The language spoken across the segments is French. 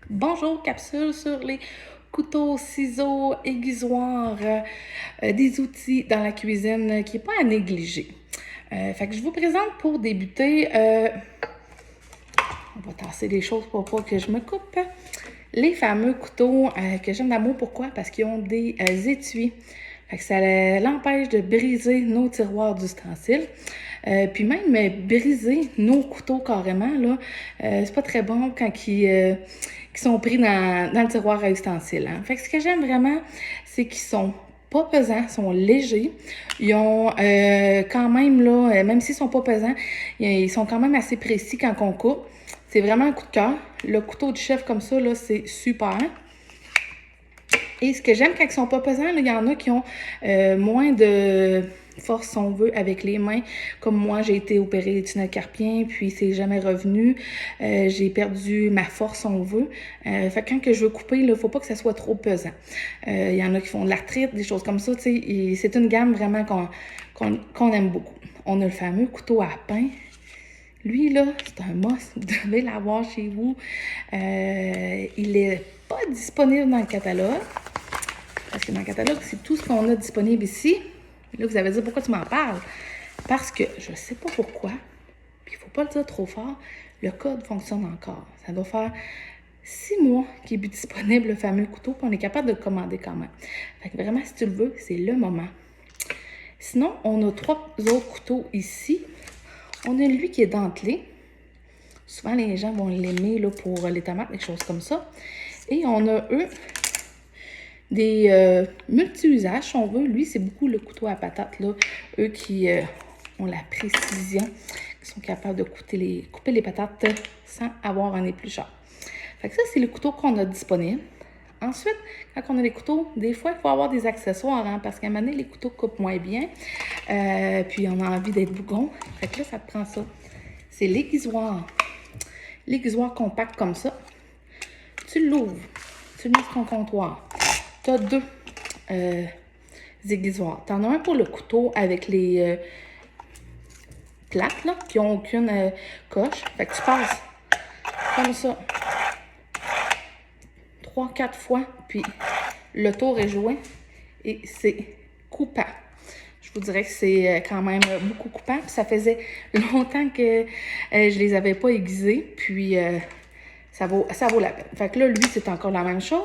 Bonjour, capsule sur les couteaux, ciseaux, aiguisoirs, des outils dans la cuisine qui n'est pas à négliger. Fait que je vous présente pour débuter, on va tasser les choses pour pas que je me coupe, les fameux couteaux que j'aime d'amour. Pourquoi? Parce qu'ils ont des étuis. Fait que ça l'empêche de briser nos tiroirs d'ustensiles. Puis même briser nos couteaux carrément, là, c'est pas très bon quand ils sont pris dans le tiroir à ustensiles. Hein. Fait que ce que j'aime vraiment, c'est qu'ils sont pas pesants, sont légers. Ils ont quand même, là, même s'ils sont pas pesants, ils sont quand même assez précis quand on coupe. C'est vraiment un coup de cœur. Le couteau de chef comme ça, là, c'est super. Et ce que j'aime quand ils sont pas pesants, il y en a qui ont moins de force, si on veut, avec les mains. Comme moi, j'ai été opérée des tunnels carpiens, puis c'est jamais revenu. J'ai perdu ma force, si on veut. Fait que quand que je veux couper, il faut pas que ça soit trop pesant. Il y en a qui font de l'arthrite, des choses comme ça, tu sais. C'est une gamme vraiment qu'on aime beaucoup. On a le fameux couteau à pain. Lui, là, c'est un must. Vous devez l'avoir chez vous. Il n'est pas disponible dans le catalogue. Parce que dans le catalogue, c'est tout ce qu'on a disponible ici. Là, vous allez dire pourquoi tu m'en parles. Parce que je ne sais pas pourquoi, puis il ne faut pas le dire trop fort, le code fonctionne encore. Ça doit faire 6 mois qu'il est disponible, le fameux couteau, puis on est capable de le commander quand même. Fait que vraiment, si tu le veux, c'est le moment. Sinon, on a 3 autres couteaux ici. On a lui qui est dentelé. Souvent, les gens vont l'aimer là, pour les tomates, des choses comme ça. Et on a, eux, des multi-usages, si on veut. Lui, c'est beaucoup le couteau à patates, là. Eux qui ont la précision, qui sont capables de couper les patates sans avoir un éplucheur. Fait que ça, c'est le couteau qu'on a disponible. Ensuite, quand on a les couteaux, des fois, il faut avoir des accessoires, hein, parce qu'à un moment donné, les couteaux coupent moins bien. Puis, on a envie d'être bougon. Fait que là, ça te prend ça. C'est l'aiguisoir. L'aiguisoir compact comme ça. Tu l'ouvres. Tu le mets sur ton comptoir. Tu as 2 aiguisoirs. Tu en as un pour le couteau avec les plates, là, qui n'ont aucune coche. Fait que tu passes comme ça 3-4 fois, puis le tour est joué et c'est coupant. Je vous dirais que c'est quand même beaucoup coupant. Puis ça faisait longtemps que je les avais pas aiguisés, puis ça vaut la peine. Fait que là, lui, c'est encore la même chose.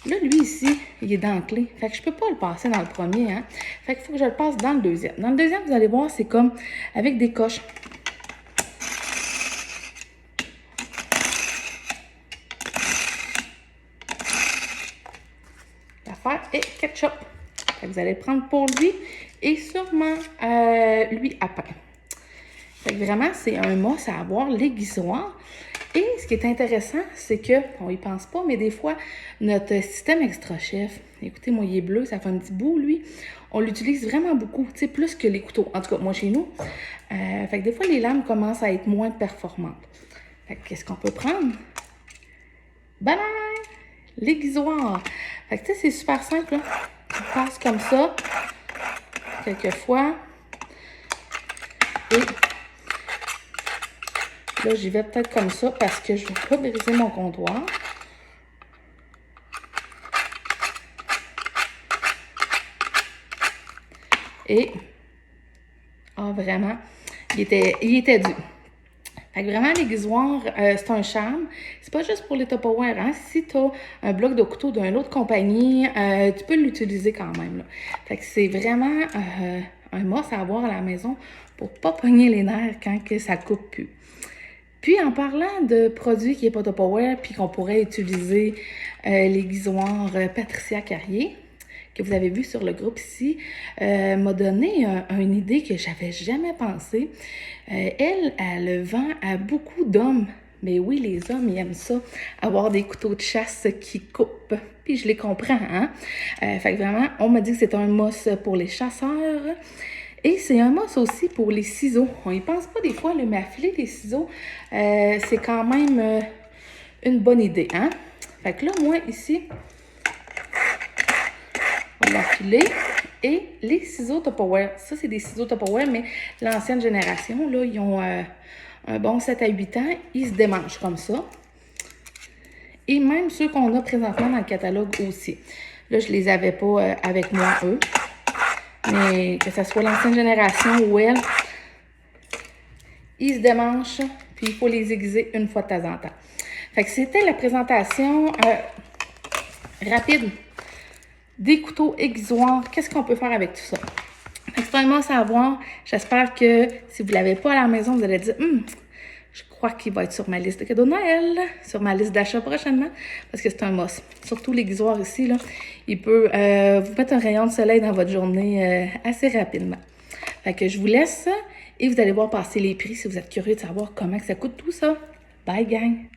Là, lui, ici, il est dentelé. Fait que je peux pas le passer dans le premier, hein. Fait qu'il faut que je le passe dans le deuxième. Dans le deuxième, vous allez voir, c'est comme avec des coches. L'affaire est ketchup. Fait que vous allez le prendre pour lui et sûrement lui à pain. Fait que vraiment, c'est un must à avoir, l'aiguisoir. Et ce qui est intéressant, c'est qu'on y pense pas, mais des fois, notre système extra-chef, écoutez, moi, il est bleu, ça fait un petit bout, lui, on l'utilise vraiment beaucoup, tu sais, plus que les couteaux. En tout cas, moi, chez nous. Fait que des fois, les lames commencent à être moins performantes. Fait que qu'est-ce qu'on peut prendre? Bye bye! L'aiguisoir. Fait que tu sais, c'est super simple, là. Tu passes comme ça, quelques fois. Et là, j'y vais peut-être comme ça parce que je ne veux pas briser mon comptoir. Et, vraiment, il était dû. Fait que vraiment, l'aiguisoir, c'est un charme. C'est pas juste pour les Tupperware, hein. Si tu as un bloc de couteau d'une autre compagnie, tu peux l'utiliser quand même, là. Fait que c'est vraiment un must à avoir à la maison pour pas pogner les nerfs quand que ça coupe plus. Puis, en parlant de produits qui n'est pas Tupperware, puis qu'on pourrait utiliser l'aiguisoir Patricia Carrier, que vous avez vu sur le groupe ici, m'a donné une idée que j'avais jamais pensé. Elle vend à beaucoup d'hommes. Mais oui, les hommes, ils aiment ça, avoir des couteaux de chasse qui coupent. Puis je les comprends, hein? Fait que vraiment, on m'a dit que c'est un must pour les chasseurs. Et c'est un must aussi pour les ciseaux. On y pense pas des fois, là, mais affiler des ciseaux, c'est quand même une bonne idée, hein? Fait que là, moi, ici, on va l'affiler. Et les ciseaux Tupperware, ça, c'est des ciseaux Tupperware, mais l'ancienne génération, là, ils ont un bon 7 à 8 ans. Ils se démangent comme ça. et même ceux qu'on a présentement dans le catalogue aussi. Là, je les avais pas avec moi, eux. Mais que ce soit l'ancienne génération ou elle, ils se démanchent, puis il faut les aiguiser une fois de temps en temps. Fait que c'était la présentation rapide des couteaux aiguisoirs. Qu'est-ce qu'on peut faire avec tout ça? Extrêmement savoir. J'espère que si vous ne l'avez pas à la maison, vous allez dire je crois qu'il va être sur ma liste de cadeaux de Noël, sur ma liste d'achat prochainement, parce que c'est un must. Surtout l'aiguisoir ici, là, il peut vous mettre un rayon de soleil dans votre journée assez rapidement. Fait que je vous laisse et vous allez voir passer les prix si vous êtes curieux de savoir comment ça coûte tout ça. Bye gang!